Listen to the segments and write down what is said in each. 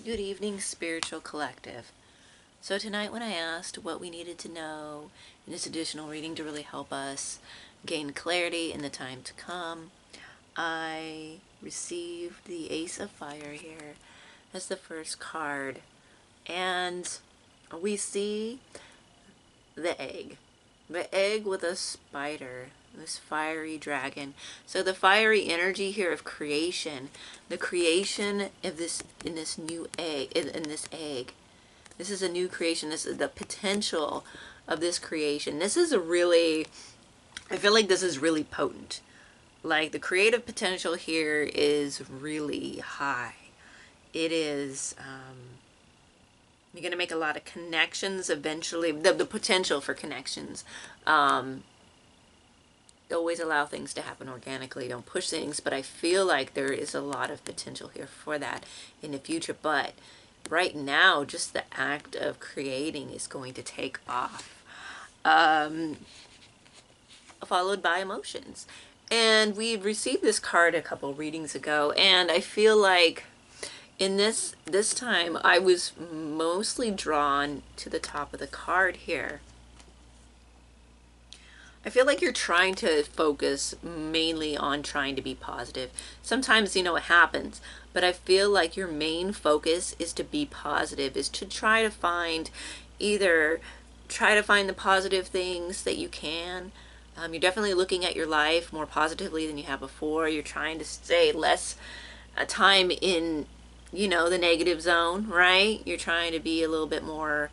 Good evening, Spiritual Collective. So tonight when I asked what we needed to know in this additional reading to really help us gain clarity in the time to come, I received the Ace of Fire here as the first card. And we see the egg with a spider, this fiery dragon. So the fiery energy here of creation, the creation of this in this new egg, in this egg. This is a new creation. This is the potential of this creation. This is a really, I feel like this is really potent. Like the creative potential here is really high. It is, you're going to make a lot of connections eventually. The potential for connections. Always allow things to happen organically. Don't push things. But I feel like there is a lot of potential here for that in the future. But right now, just the act of creating is going to take off. Followed by emotions. And we received this card a couple readings ago. And I feel like in this time, I was mostly drawn to the top of the card here. I feel like you're trying to focus mainly on trying to be positive. Sometimes, it happens, but I feel like your main focus is to be positive, is to try to find the positive things that you can. You're definitely looking at your life more positively than you have before. You're trying to stay less time in the negative zone, right? You're trying to be a little bit more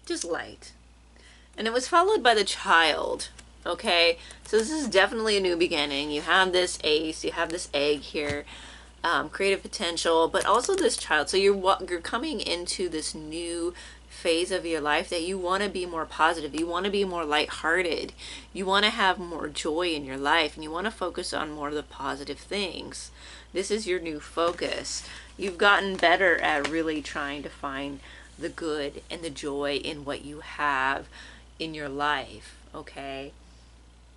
just light. And it was followed by the child. Okay, so this is definitely a new beginning. You have this ace, you have this egg here, creative potential, but also this child. So you're coming into this new phase of your life that you want to be more positive. You want to be more lighthearted. You want to have more joy in your life, and you want to focus on more of the positive things. This is your new focus. You've gotten better at really trying to find the good and the joy in what you have in your life, okay?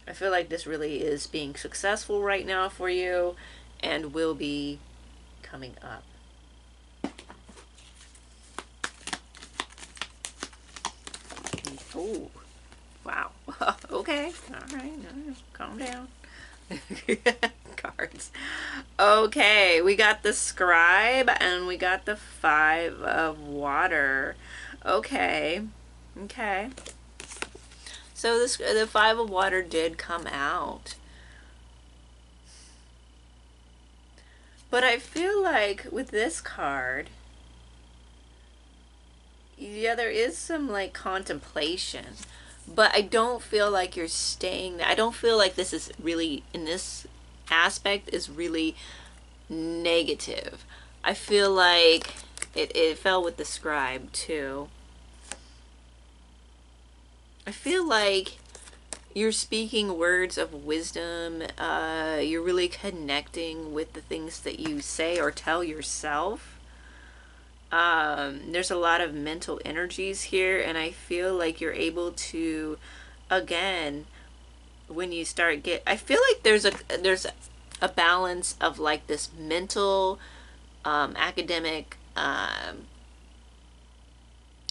I feel like this really is being successful right now for you and will be coming up. Oh, wow. Okay, all right, calm down. Cards. Okay, we got the scribe and we got the 5 of water. Okay. So the 5 of water did come out. But I feel like with this card, yeah, there is some like contemplation. But I don't feel like you're staying there. I don't feel like this is really, in this aspect, is really negative. I feel like it fell with the scribe too. I feel like you're speaking words of wisdom. You're really connecting with the things that you say or tell yourself. There's a lot of mental energies here, and I feel like you're able to, again, when you start I feel like there's a balance of like this mental, academic,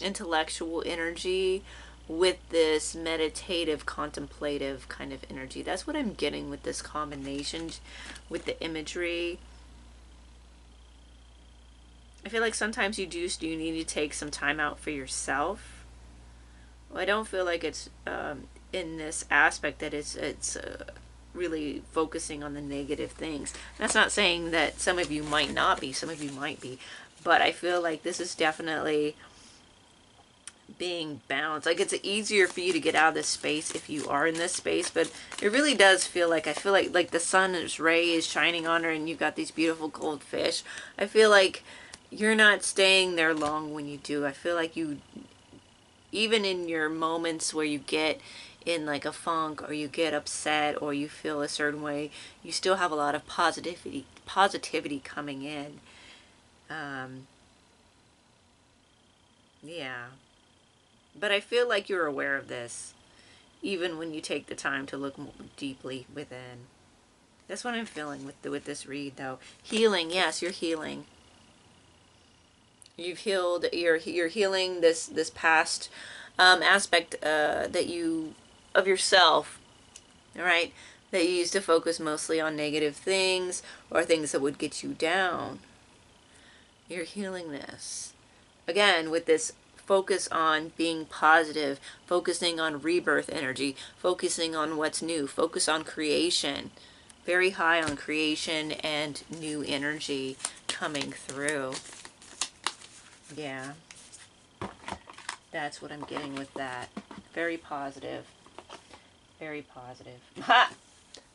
intellectual energy with this meditative, contemplative kind of energy. That's what I'm getting with this combination with the imagery. I feel like sometimes you need to take some time out for yourself. Well, I don't feel like it's in this aspect that it's really focusing on the negative things. That's not saying that some of you might not be, some of you might be, but I feel like this is definitely being balanced. Like it's easier for you to get out of this space if you are in this space, but it really does feel like, I feel like the sun's ray is shining on her and you've got these beautiful gold fish. I feel like you're not staying there long when you do. I feel like you, even in your moments where you get in like a funk or you get upset or you feel a certain way, you still have a lot of positivity coming in. Yeah. But I feel like you're aware of this, even when you take the time to look more deeply within. That's what I'm feeling with this read, though. Healing, yes, you're healing. You've healed. You're healing this past aspect that you of yourself. All right, that you used to focus mostly on negative things or things that would get you down. You're healing this again with this focus on being positive, focusing on rebirth energy, focusing on what's new, focus on creation. Very high on creation and new energy coming through. Yeah. That's what I'm getting with that. Very positive. Very positive. Ha!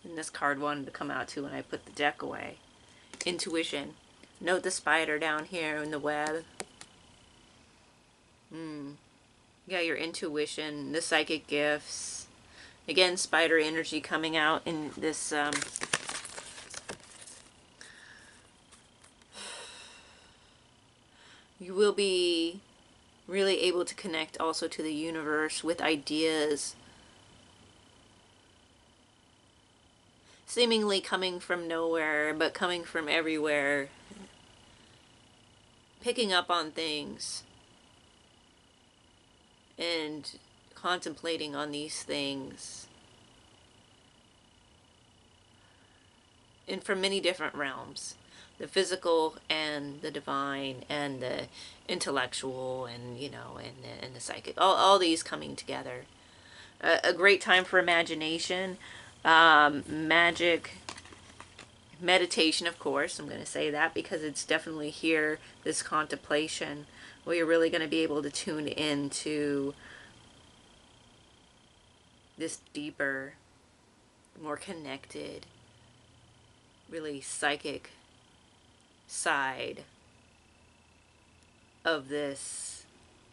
And this card wanted to come out too when I put the deck away. Intuition. Note the spider down here in the web. Yeah, your intuition, the psychic gifts. Again, spider energy coming out in this you will be really able to connect also to the universe with ideas seemingly coming from nowhere, but coming from everywhere. Picking up on things and contemplating on these things. And from many different realms. The physical and the divine and the intellectual and, you know, and the psychic. All these coming together. A great time for imagination. Magic. Meditation, of course. I'm going to say that because it's definitely here, this contemplation, where you're really going to be able to tune into this deeper, more connected, really psychic side of this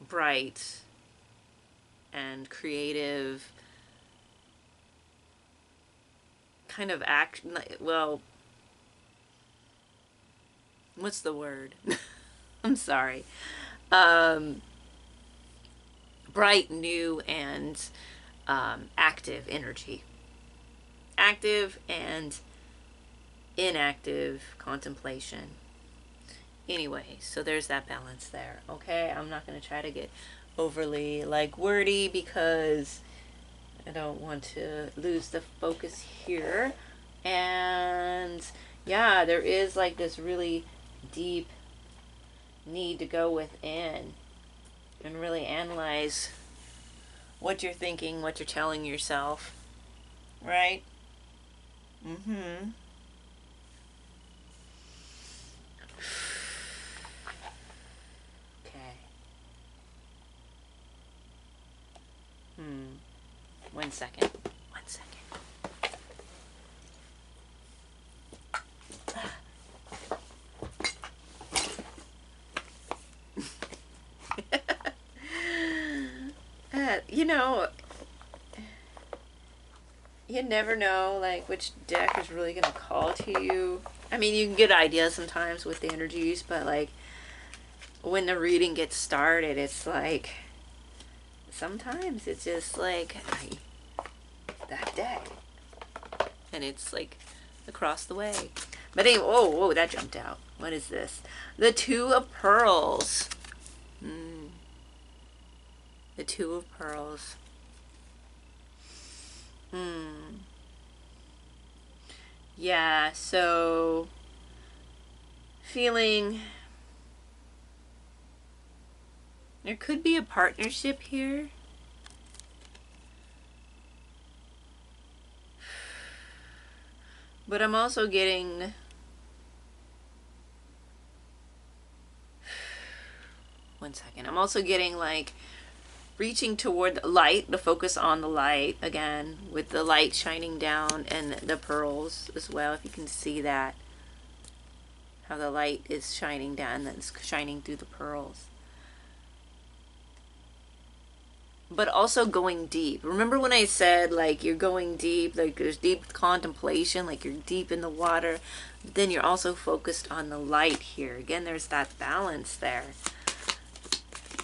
bright and creative kind of act. Well, what's the word? I'm sorry. Bright, new, and active energy. Active and inactive contemplation. Anyway, so there's that balance there. Okay, I'm not going to try to get overly wordy because I don't want to lose the focus here. And yeah, there is this really deep need to go within and really analyze what you're thinking, what you're telling yourself, right? Okay. 1 second. 1 second. You know, you never know which deck is really going to call to you. I mean, you can get ideas sometimes with the energies, but when the reading gets started, it's sometimes it's just that deck, and it's across the way. But anyway, whoa, that jumped out. What is this? The Two of Pearls. The Two of Pearls. Yeah, so feeling there could be a partnership here. But I'm also getting one second. I'm also getting reaching toward the light, the focus on the light again, with the light shining down and the pearls as well, if you can see that. How the light is shining down and it's shining through the pearls. But also going deep. Remember when I said you're going deep, there's deep contemplation, you're deep in the water, but then you're also focused on the light here. Again, there's that balance there.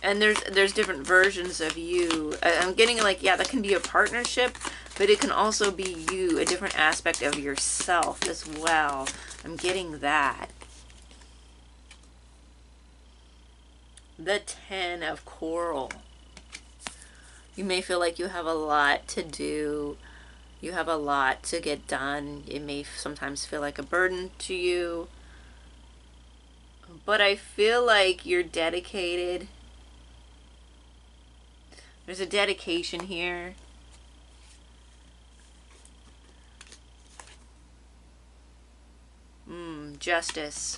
And there's different versions of you. I'm getting yeah, that can be a partnership, but it can also be you, a different aspect of yourself as well. I'm getting that. The 10 of coral. You may feel like you have a lot to do. You have a lot to get done. It may sometimes feel like a burden to you. But I feel like you're dedicated. There's a dedication here. Justice.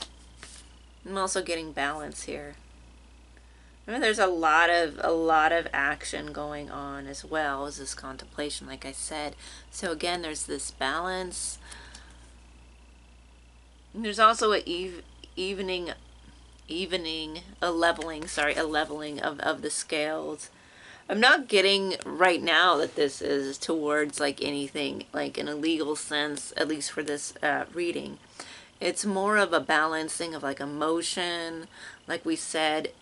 I'm also getting balance here. Remember, there's a lot of action going on as well as this contemplation, like I said. So again, there's this balance. And there's also a leveling of the scales. I'm not getting right now that this is towards like anything like in a legal sense, at least for this reading. It's more of a balancing of like emotion, like we said,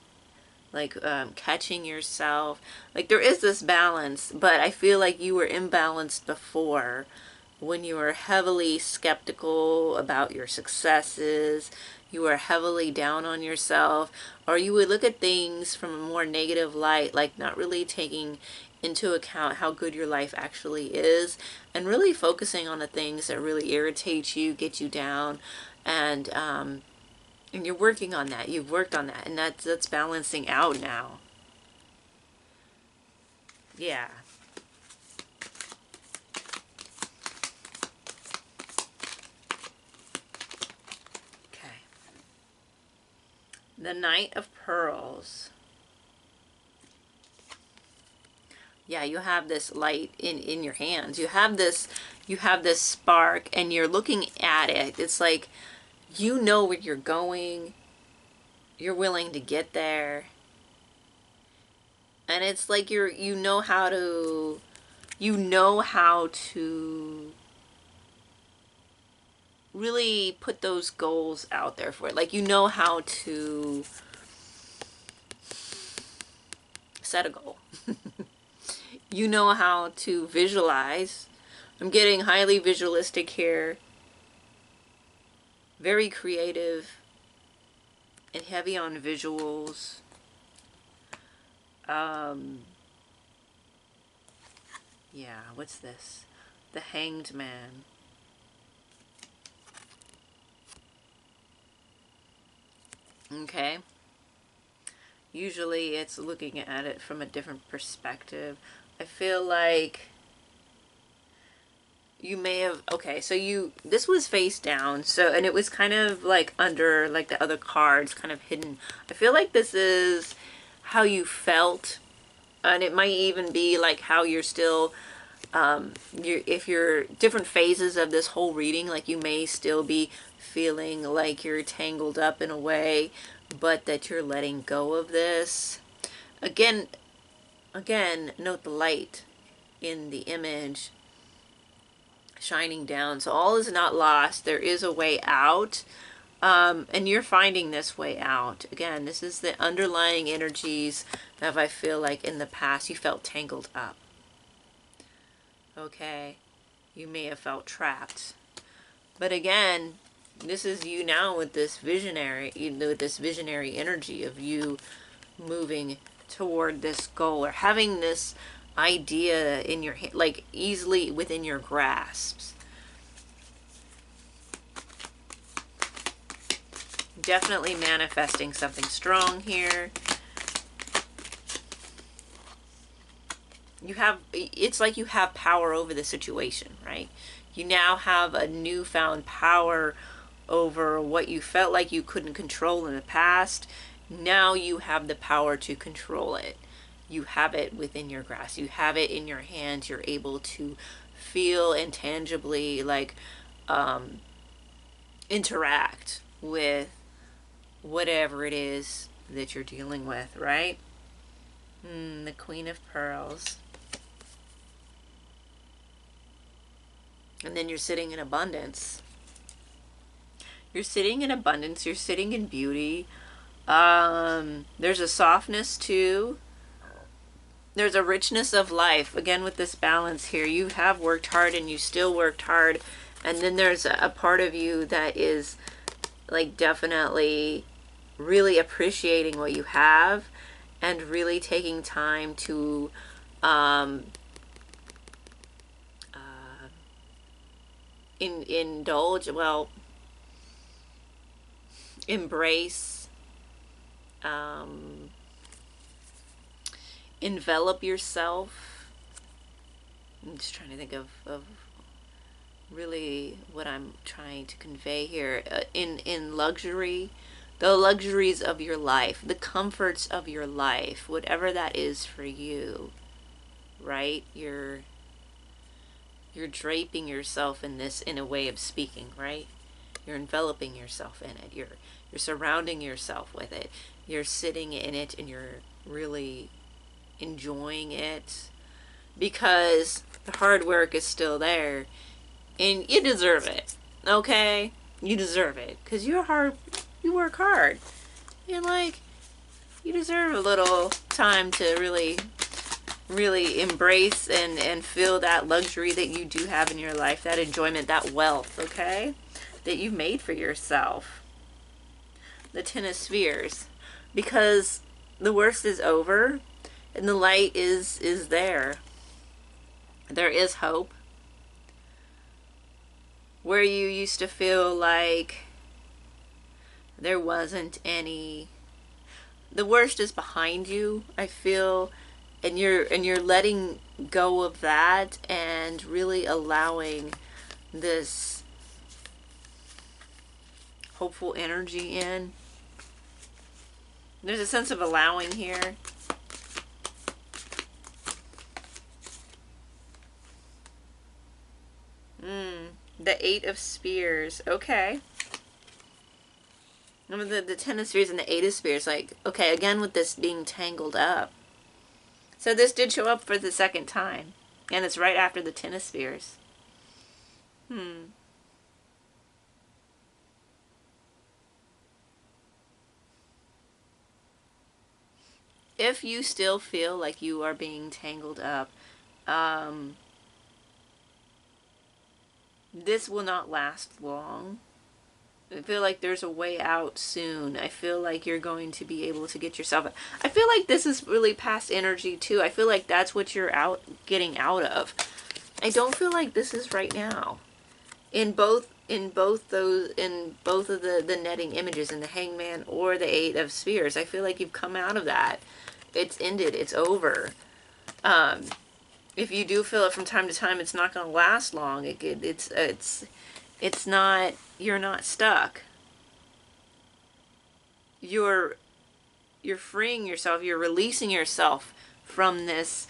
like catching yourself. Like there is this balance, but I feel like you were imbalanced before when you were heavily skeptical about your successes. You were heavily down on yourself, or you would look at things from a more negative light, like not really taking into account how good your life actually is, and really focusing on the things that really irritate you, get you down, and you're working on that. You've worked on that, and that's balancing out now. Yeah. Okay. The Knight of Pearls. Yeah, you have this light in your hands. You have this spark, and you're looking at it. It's like you know where you're going. You're willing to get there. And it's like you know how to really put those goals out there for it. Like you know how to set a goal. You know how to visualize. I'm getting highly visualistic here. Very creative and heavy on visuals. Yeah, what's this? The Hanged Man. Okay. Usually it's looking at it from a different perspective. I feel like you may have, okay, so this was face down, so, and it was kind of like under, like the other cards, kind of hidden. I feel like this is how you felt, and it might even be like how you're still, if you're different phases of this whole reading, like you may still be feeling like you're tangled up in a way, but that you're letting go of this. Again, note the light in the image shining down. So all is not lost. There is a way out. And you're finding this way out. Again, this is the underlying energies that I feel like in the past you felt tangled up. Okay. You may have felt trapped. But again, this is you now with this visionary energy of you moving toward this goal, or having this idea in your hand, like easily within your grasps. Definitely manifesting something strong here. It's like you have power over the situation, right? You now have a newfound power over what you felt like you couldn't control in the past. Now you have the power to control it. You have it within your grasp. You have it in your hands. You're able to feel and tangibly like interact with whatever it is that you're dealing with, right? The Queen of Pearls. And then you're sitting in abundance. You're sitting in abundance. You're sitting in beauty. There's a softness too. There's a richness of life. Again, with this balance here, you have worked hard and you still worked hard. And then there's a part of you that is like definitely really appreciating what you have and really taking time to indulge, well, embrace, envelop yourself. I'm just trying to think of really what I'm trying to convey here. In luxury, the luxuries of your life, the comforts of your life, whatever that is for you, right? You're draping yourself in this, in a way of speaking, right? You're enveloping yourself in it. You're surrounding yourself with it. You're sitting in it and you're really enjoying it because the hard work is still there and you deserve it. Okay? You deserve it because you work hard. And like, you deserve a little time to really embrace and feel that luxury that you do have in your life, that enjoyment, that wealth, okay, that you've made for yourself. The Ten of Spheres, because the worst is over and the light is there. There is hope. Where you used to feel like there wasn't any, the worst is behind you, I feel. And you're letting go of that and really allowing this hopeful energy in. There's a sense of allowing here. The Eight of Spears. Okay. Remember the Ten of Spears and the Eight of Spears. Like, okay, again with this being tangled up. So this did show up for the second time. And it's right after the Ten of Spears. If you still feel like you are being tangled up, this will not last long. I feel like there's a way out soon. I feel like you're going to be able to get yourself. I feel like this is really past energy too. I feel like that's what you're getting out of. I don't feel like this is right now. In both of the netting images, in the Hangman or the Eight of Spears, I feel like you've come out of that. It's ended. It's over. If you do feel it from time to time, it's not going to last long. It's not. You're not stuck. You're freeing yourself. You're releasing yourself from this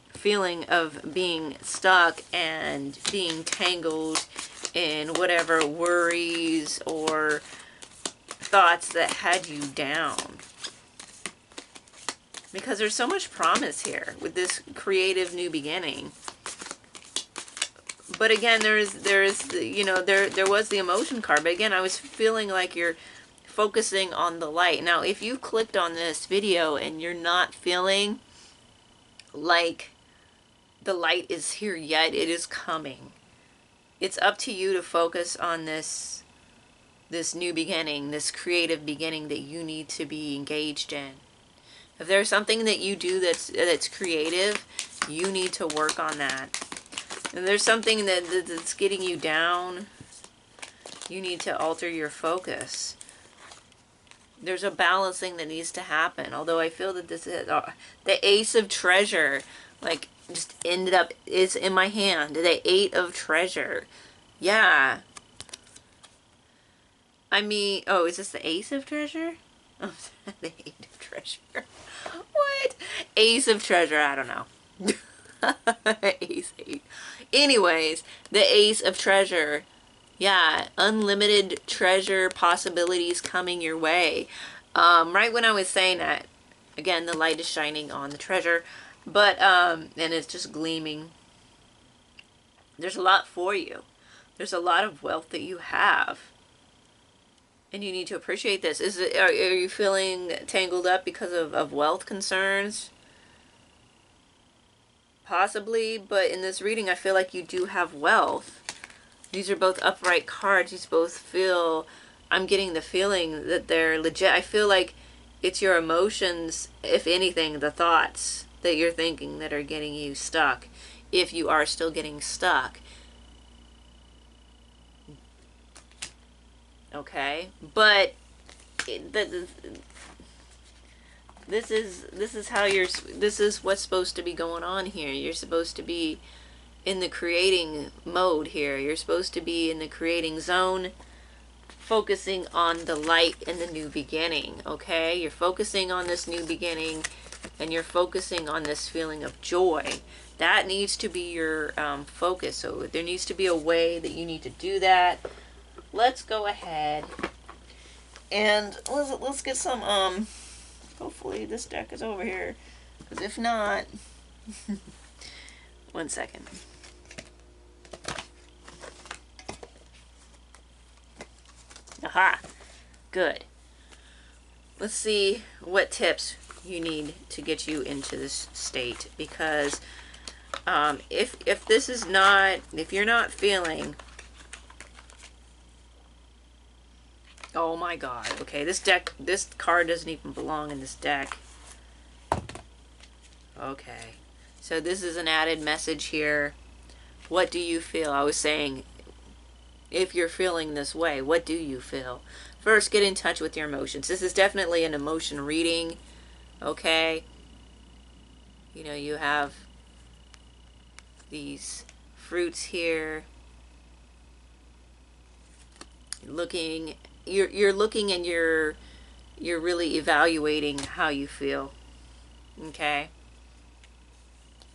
feeling of being stuck and being tangled in whatever worries or thoughts that had you down. Because there's so much promise here with this creative new beginning. But again, there was the emotion card. But again, I was feeling like you're focusing on the light. Now, if you clicked on this video and you're not feeling like the light is here yet, it is coming. It's up to you to focus on this new beginning, this creative beginning that you need to be engaged in. If there's something that you do that's creative, you need to work on that. If there's something that's getting you down, you need to alter your focus. There's a balancing that needs to happen. Although I feel that this is the Ace of Treasure, like, just ended up, is in my hand. The Eight of Treasure. Yeah. I mean, oh, is this the Ace of Treasure? Oh, the Eight of Treasure. What? Ace of Treasure, I don't know. Ace 8. Anyways, the Ace of Treasure. Yeah, unlimited treasure possibilities coming your way. Right when I was saying that, again, the light is shining on the treasure, but, and it's just gleaming. There's a lot for you. There's a lot of wealth that you have. And you need to appreciate this. Are you feeling tangled up because of wealth concerns? Possibly, but in this reading, I feel like you do have wealth. These are both upright cards. These both feel, I'm getting the feeling that they're legit. I feel like it's your emotions, if anything, the thoughts that you're thinking that are getting you stuck. If you are still getting stuck. Okay? But this is how this is what's supposed to be going on here. You're supposed to be in the creating mode here. You're supposed to be in the creating zone, focusing on the light and the new beginning. Okay? You're focusing on this new beginning, and you're focusing on this feeling of joy. That needs to be your focus. So there needs to be a way that you need to do that. Let's go ahead and let's get some hopefully this deck is over here, because if not, one second. Aha, good. Let's see what tips you need to get you into this state, because if this is not, if you're not feeling, oh my god, okay, this card doesn't even belong in this deck. Okay, so this is an added message here. What do you feel? I was saying, if you're feeling this way, what do you feel? First, get in touch with your emotions. This is definitely an emotion reading, okay? You know, you have these fruits here. You're looking and you're really evaluating how you feel, okay?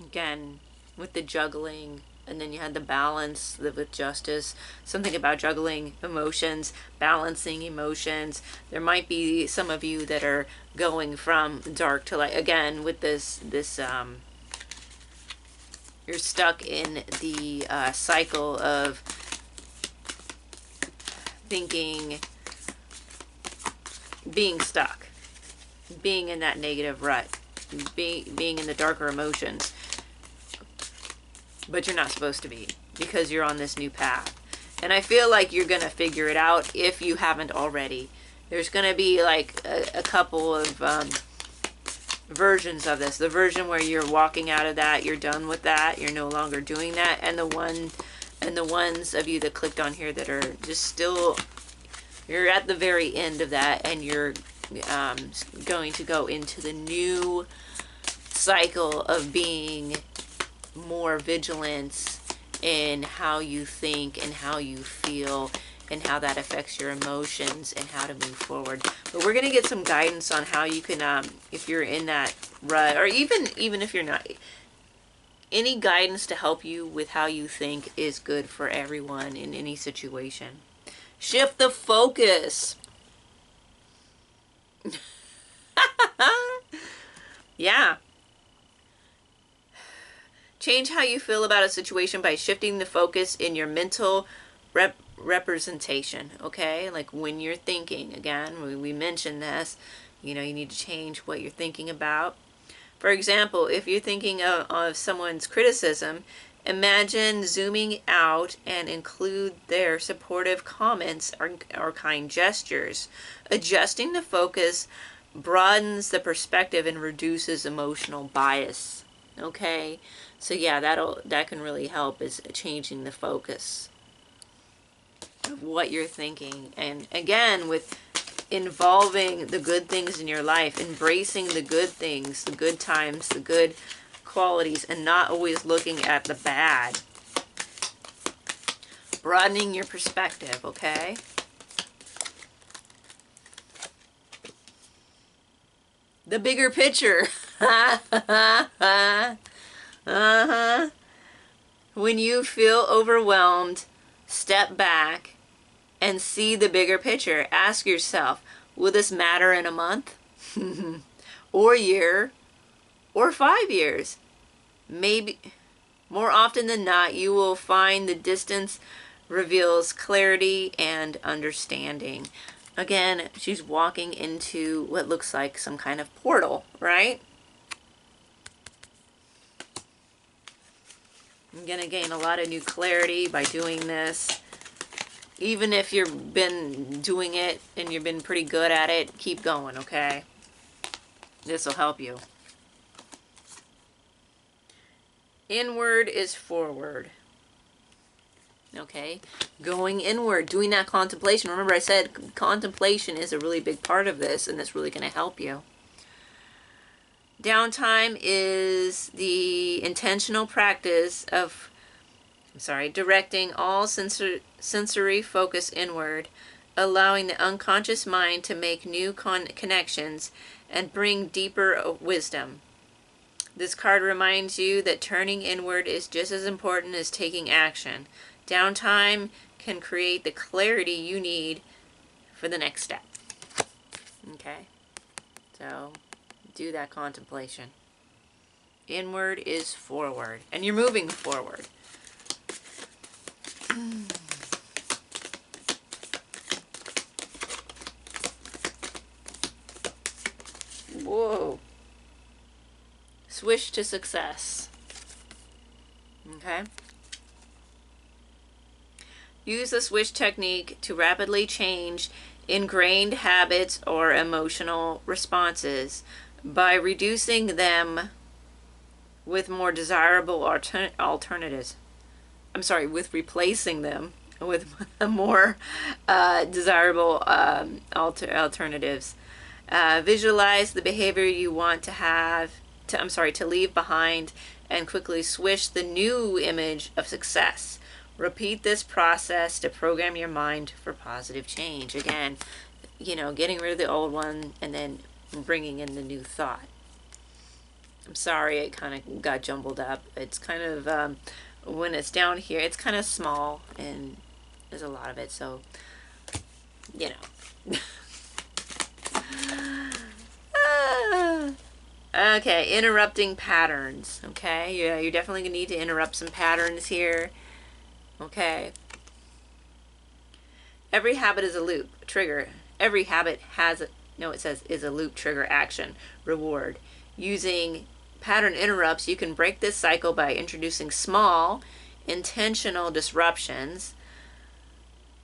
Again, with the juggling, and then you had the balance, live with justice, something about juggling emotions, balancing emotions. There might be some of you that are going from dark to light. Again, with this you're stuck in the cycle of thinking, being stuck, being in that negative rut, being in the darker emotions. But you're not supposed to be, because you're on this new path. And I feel like you're going to figure it out if you haven't already. There's going to be like a couple of versions of this. The version where you're walking out of that, you're done with that, you're no longer doing that. And the ones of you that clicked on here that are just still, you're at the very end of that, and you're going to go into the new cycle of being more vigilant in how you think and how you feel and how that affects your emotions and how to move forward. But we're going to get some guidance on how you can, if you're in that rut, or even if you're not, any guidance to help you with how you think is good for everyone in any situation. Shift the focus. Yeah. Change how you feel about a situation by shifting the focus in your mental representation, okay? Like when you're thinking, again, we mentioned this, you know, you need to change what you're thinking about. For example, if you're thinking of someone's criticism, imagine zooming out and include their supportive comments or kind gestures. Adjusting the focus broadens the perspective and reduces emotional bias, okay? So yeah, that can really help, is changing the focus of what you're thinking. And again, with involving the good things in your life, embracing the good things, the good times, the good qualities, and not always looking at the bad. Broadening your perspective, okay? The bigger picture. Uh-huh. When you feel overwhelmed, step back and see the bigger picture. Ask yourself, will this matter in a month? Or a year? Or 5 years? Maybe. More often than not, you will find the distance reveals clarity and understanding. Again, she's walking into what looks like some kind of portal, right? You're going to gain a lot of new clarity by doing this. Even if you've been doing it and you've been pretty good at it, keep going, okay? This will help you. Inward is forward. Okay? Going inward, doing that contemplation. Remember I said contemplation is a really big part of this, and it's really going to help you. Downtime is the intentional practice of, directing all sensory focus inward, allowing the unconscious mind to make new connections and bring deeper wisdom. This card reminds you that turning inward is just as important as taking action. Downtime can create the clarity you need for the next step. Okay? So, do that contemplation. Inward is forward. And you're moving forward. Whoa. Swish to success. Okay? Use the swish technique to rapidly change ingrained habits or emotional responses by reducing them with more desirable alternatives. With replacing them with more desirable alternatives. Visualize the behavior you want to leave behind and quickly swish the new image of success. Repeat this process to program your mind for positive change. Again, getting rid of the old one and then bringing in the new thought. I'm sorry, it kind of got jumbled up. It's kind of, when it's down here, it's kind of small and there's a lot of it, so, Okay, interrupting patterns, okay? Yeah, you're definitely going to need to interrupt some patterns here, okay? Every habit is a loop, trigger. Every habit is a loop, trigger, action, reward. Using pattern interrupts, you can break this cycle by introducing small, intentional disruptions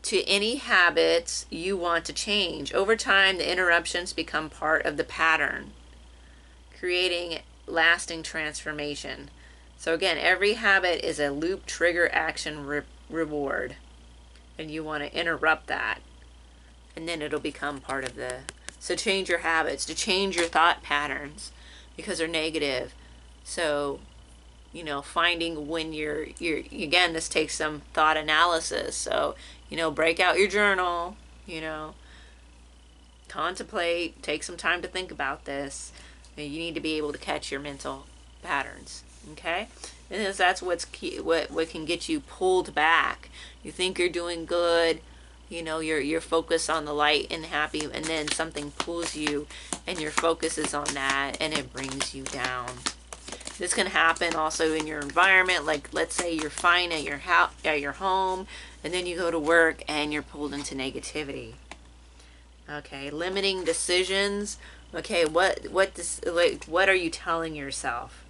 to any habits you want to change. Over time, the interruptions become part of the pattern, creating lasting transformation. So again, every habit is a loop, trigger, action, reward. And you want to interrupt that. And then it'll become part of so change your habits, to change your thought patterns because they're negative. So, finding when you're again, this takes some thought analysis. So, break out your journal, contemplate, take some time to think about this. You need to be able to catch your mental patterns, okay? And that's what's key, what can get you pulled back. You think you're doing good, you're focused on the light and happy, and then something pulls you and your focus is on that and it brings you down. This can happen also in your environment. Like, let's say you're fine at your house, at your home, and then you go to work and you're pulled into negativity. Okay, limiting decisions. Okay, what are you telling yourself?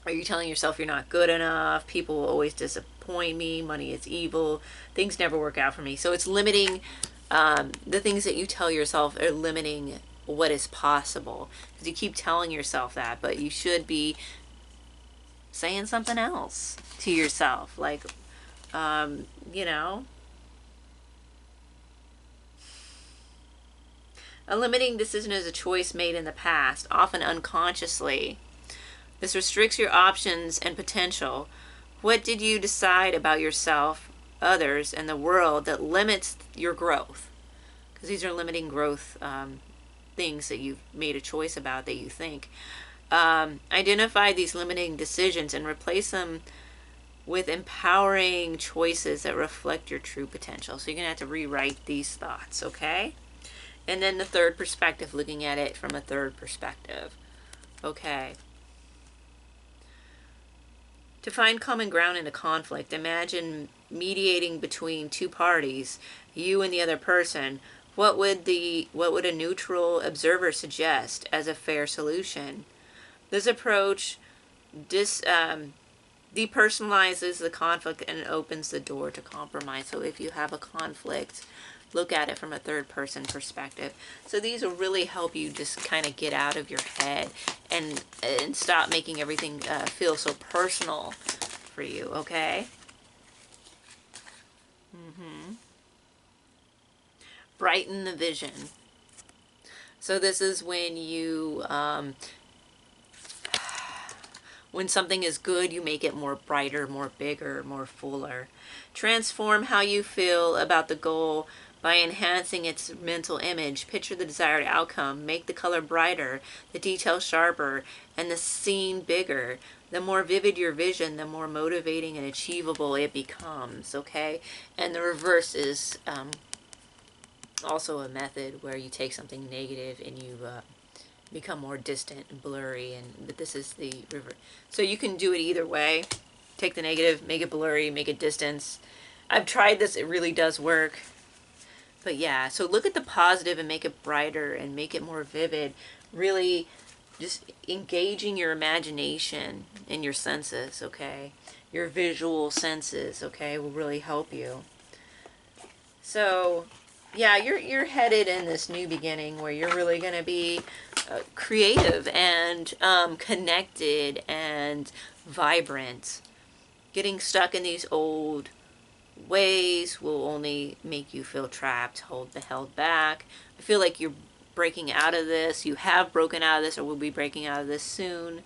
Are you telling yourself you're not good enough? People will always disappoint me. Money is evil. Things never work out for me. So it's limiting, the things that you tell yourself are limiting what is possible. Because you keep telling yourself that, but you should be saying something else to yourself. Like, a limiting decision is a choice made in the past, often unconsciously. This restricts your options and potential. What did you decide about yourself, others, and the world that limits your growth? Because these are limiting growth things that you've made a choice about that you think. Identify these limiting decisions and replace them with empowering choices that reflect your true potential. So you're going to have to rewrite these thoughts, okay? And then the third perspective, looking at it from a third perspective. Okay. To find common ground in a conflict, imagine mediating between two parties, you and the other person. What would a neutral observer suggest as a fair solution? This approach depersonalizes the conflict and opens the door to compromise. So if you have a conflict, look at it from a third person perspective. So these will really help you just kind of get out of your head and stop making everything feel so personal for you, okay? Brighten the vision. So this is when you, when something is good, you make it more brighter, more bigger, more fuller. Transform how you feel about the goal by enhancing its mental image. Picture the desired outcome. Make the color brighter, the detail sharper, and the scene bigger. The more vivid your vision, the more motivating and achievable it becomes, okay? And the reverse is also a method where you take something negative and you become more distant and blurry, but this is the reverse. So you can do it either way. Take the negative, make it blurry, make it distance. I've tried this, it really does work. But yeah, so look at the positive and make it brighter and make it more vivid. Really just engaging your imagination and your senses, okay? Your visual senses, okay, will really help you. So yeah, you're headed in this new beginning where you're really going to be creative and connected and vibrant. Getting stuck in these old ways will only make you feel trapped, held back. I feel like you're breaking out of this. You have broken out of this or will be breaking out of this soon.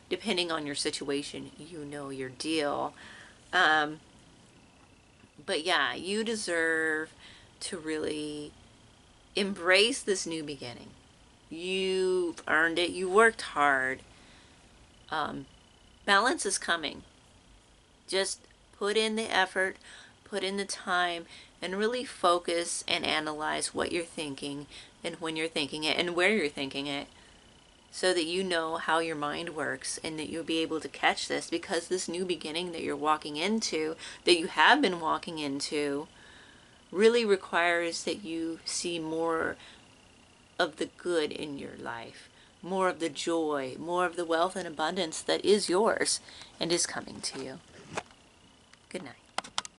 Depending on your situation, you know your deal. But yeah, you deserve to really embrace this new beginning. You've earned it. You worked hard. Balance is coming. Just put in the effort, put in the time, and really focus and analyze what you're thinking and when you're thinking it and where you're thinking it, so that you know how your mind works and that you'll be able to catch this, because this new beginning that you're walking into, that you have been walking into, really requires that you see more of the good in your life, more of the joy, more of the wealth and abundance that is yours and is coming to you. Good night.